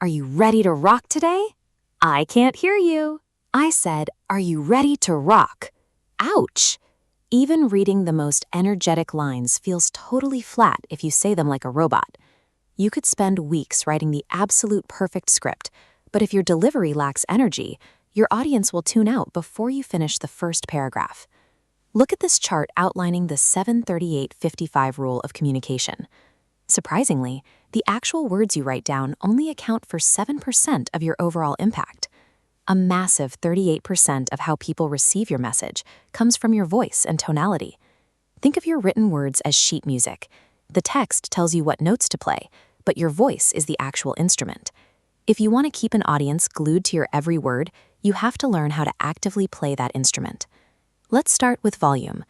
"Are you ready to rock today?" "I can't hear you." I said, "Are you ready to rock?" Ouch! Even reading the most energetic lines feels totally flat if you say them like a robot. You could spend weeks writing the absolute perfect script, but if your delivery lacks energy, your audience will tune out before you finish the first paragraph. Look at this chart outlining the 7-38-55 rule of communication. Surprisingly, the actual words you write down only account for 7% of your overall impact. A massive 38% of how people receive your message comes from your voice and tonality. Think of your written words as sheet music. The text tells you what notes to play, but your voice is the actual instrument. If you want to keep an audience glued to your every word, you have to learn how to actively play that instrument. Let's start with volume.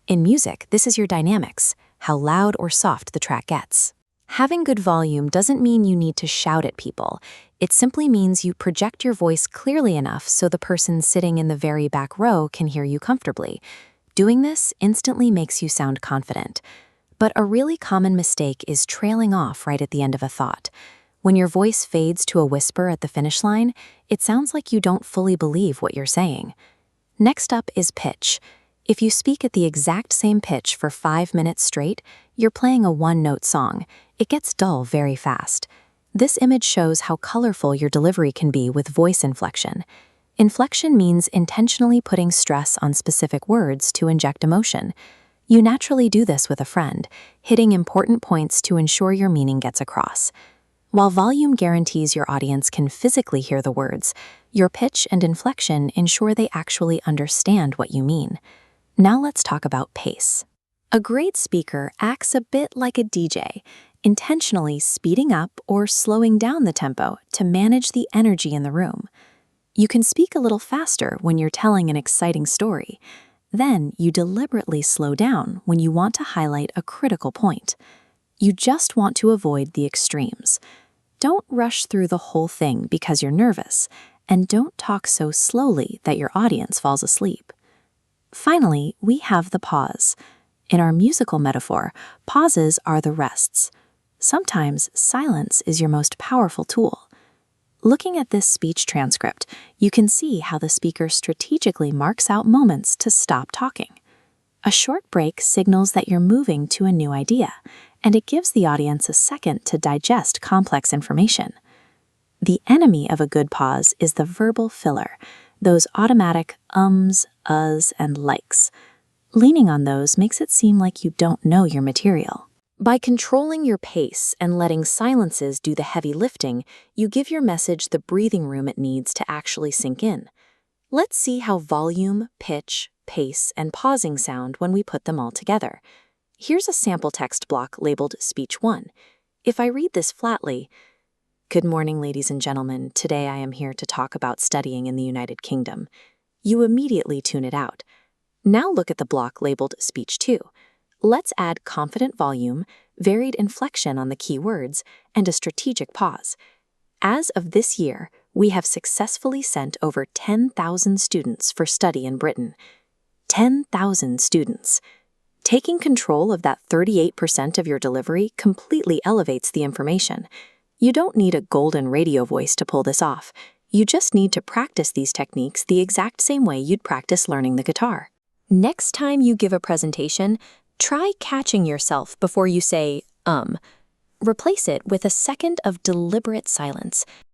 In music, this is your dynamics, how loud or soft the track gets. Having good volume doesn't mean you need to shout at people. It simply means you project your voice clearly enough so the person sitting in the very back row can hear you comfortably. Doing this instantly makes you sound confident. But a really common mistake is trailing off right at the end of a thought. When your voice fades to a whisper at the finish line, it sounds like you don't fully believe what you're saying. Next up is pitch. If you speak at the exact same pitch for 5 minutes straight, you're playing a one-note song. It gets dull very fast. This image shows how colorful your delivery can be with voice inflection. Inflection means intentionally putting stress on specific words to inject emotion. You naturally do this with a friend, hitting important points to ensure your meaning gets across. While volume guarantees your audience can physically hear the words, your pitch and inflection ensure they actually understand what you mean. Now let's talk about pace. A great speaker acts a bit like a DJ, intentionally speeding up or slowing down the tempo to manage the energy in the room. You can speak a little faster when you're telling an exciting story. Then you deliberately slow down when you want to highlight a critical point. You just want to avoid the extremes. Don't rush through the whole thing because you're nervous, and don't talk so slowly that your audience falls asleep. Finally, we have the pause. In our musical metaphor, pauses are the rests. Sometimes silence is your most powerful tool. Looking at this speech transcript, you can see how the speaker strategically marks out moments to stop talking. A short break signals that you're moving to a new idea, and it gives the audience a second to digest complex information. The enemy of a good pause is the verbal filler, those automatic ums, uhs, and likes. Leaning on those makes it seem like you don't know your material. By controlling your pace and letting silences do the heavy lifting, you give your message the breathing room it needs to actually sink in. Let's see how volume, pitch, pace, and pausing sound when we put them all together. Here's a sample text block labeled Speech 1. If I read this flatly, "Good morning, ladies and gentlemen. Today I am here to talk about studying in the United Kingdom," you immediately tune it out. Now look at the block labeled Speech 2. Let's add confident volume, varied inflection on the key words, and a strategic pause. As of this year, we have successfully sent over 10,000 students for study in Britain. 10,000 students. Taking control of that 38% of your delivery completely elevates the information. You don't need a golden radio voice to pull this off. You just need to practice these techniques the exact same way you'd practice learning the guitar. Next time you give a presentation, try catching yourself before you say, Replace it with a second of deliberate silence.